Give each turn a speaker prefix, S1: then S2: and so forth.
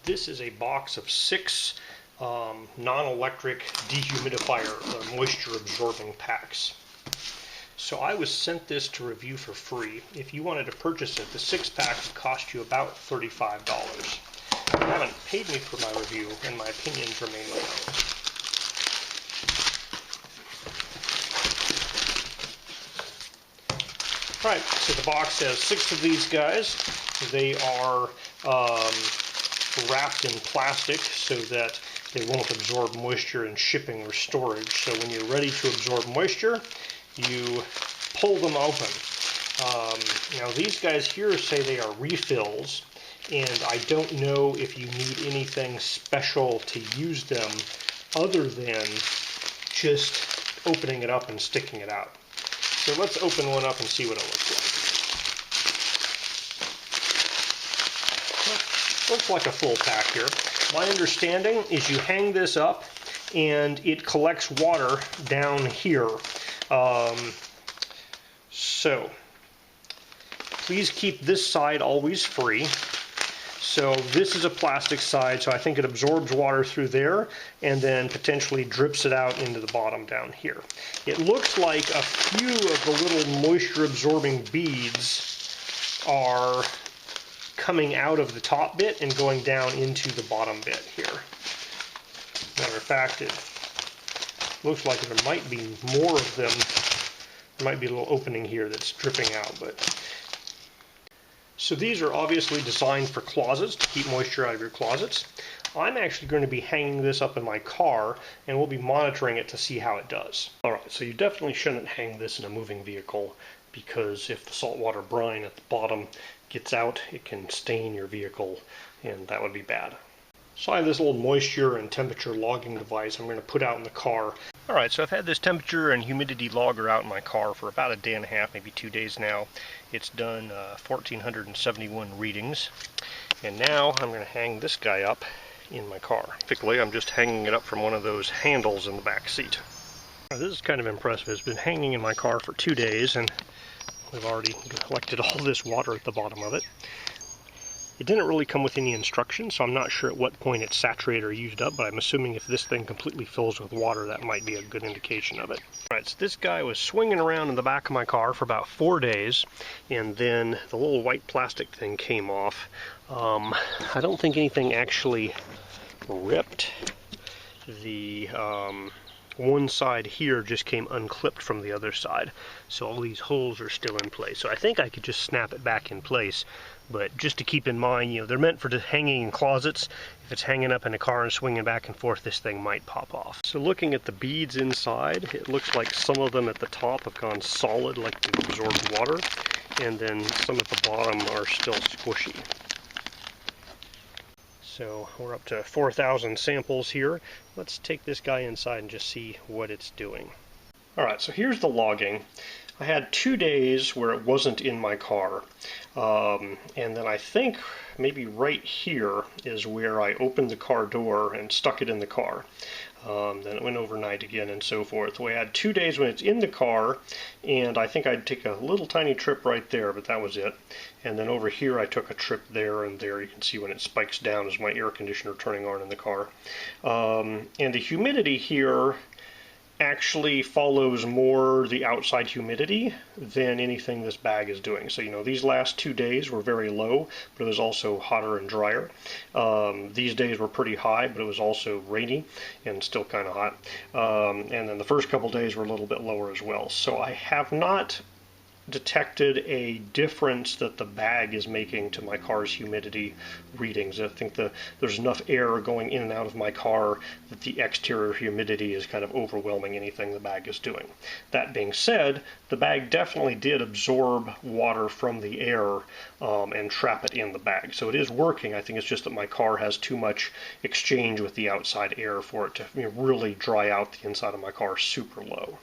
S1: This is a box of 6 non-electric dehumidifier moisture absorbing packs. So I was sent this to review for free. If you wanted to purchase it, the 6-pack would cost you about $35. You haven't paid me for my review, and my opinions remain my own. Alright, so the box has 6 of these guys. They are wrapped in plastic so that they won't absorb moisture in shipping or storage. So when you're ready to absorb moisture, you pull them open. Now these guys here say they are refills, and I don't know if you need anything special to use them other than just opening it up and sticking it out. So let's open one up and see what it looks like. Looks like a full pack here. My understanding is you hang this up and it collects water down here. So please keep this side always free. So this is a plastic side, so I think it absorbs water through there and then potentially drips it out into the bottom down here. It looks like a few of the little moisture absorbing beads are coming out of the top bit and going down into the bottom bit here. Matter of fact, it looks like there might be more of them. There might be a little opening here that's dripping out, but so these are obviously designed for closets, to keep moisture out of your closets. I'm actually going to be hanging this up in my car, and we'll be monitoring it to see how it does. Alright, so you definitely shouldn't hang this in a moving vehicle, because if the saltwater brine at the bottom gets out, it can stain your vehicle, and that would be bad. So I have this little moisture and temperature logging device I'm going to put out in the car. Alright, so I've had this temperature and humidity logger out in my car for about a day and a half, maybe 2 days now. It's done 1,471 readings. And now I'm going to hang this guy up in my car. Typically, I'm just hanging it up from one of those handles in the back seat. Now, this is kind of impressive. It's been hanging in my car for 2 days, and we've already collected all this water at the bottom of it. It didn't really come with any instructions, so I'm not sure at what point it's saturated or used up, but I'm assuming if this thing completely fills with water, that might be a good indication of it. Alright, so this guy was swinging around in the back of my car for about 4 days, and then the little white plastic thing came off. I don't think anything actually ripped. The one side here just came unclipped from the other side, so all these holes are still in place. So I think I could just snap it back in place, but just to keep in mind, they're meant for hanging in closets. If it's hanging up in a car and swinging back and forth, this thing might pop off. So looking at the beads inside, it looks like some of them at the top have gone solid, like they've absorbed water, and then some at the bottom are still squishy. So we're up to 4,000 samples here. Let's take this guy inside and just see what it's doing. Alright, so here's the logging. I had 2 days where it wasn't in my car. And then I think maybe right here is where I opened the car door and stuck it in the car. Then it went overnight again and so forth. So I had 2 days when it's in the car, and I think I'd take a little tiny trip right there, but that was it. And then over here I took a trip there and there. You can see when it spikes down is my air conditioner turning on in the car. And the humidity here actually follows more the outside humidity than anything this bag is doing. So, these last 2 days were very low, but it was also hotter and drier. These days were pretty high, but it was also rainy and still kind of hot. And then the first couple days were a little bit lower as well. So I have not detected a difference that the bag is making to my car's humidity readings. I think there's enough air going in and out of my car that the exterior humidity is kind of overwhelming anything the bag is doing. That being said, the bag definitely did absorb water from the air and trap it in the bag. So it is working. I think it's just that my car has too much exchange with the outside air for it to really dry out the inside of my car super low.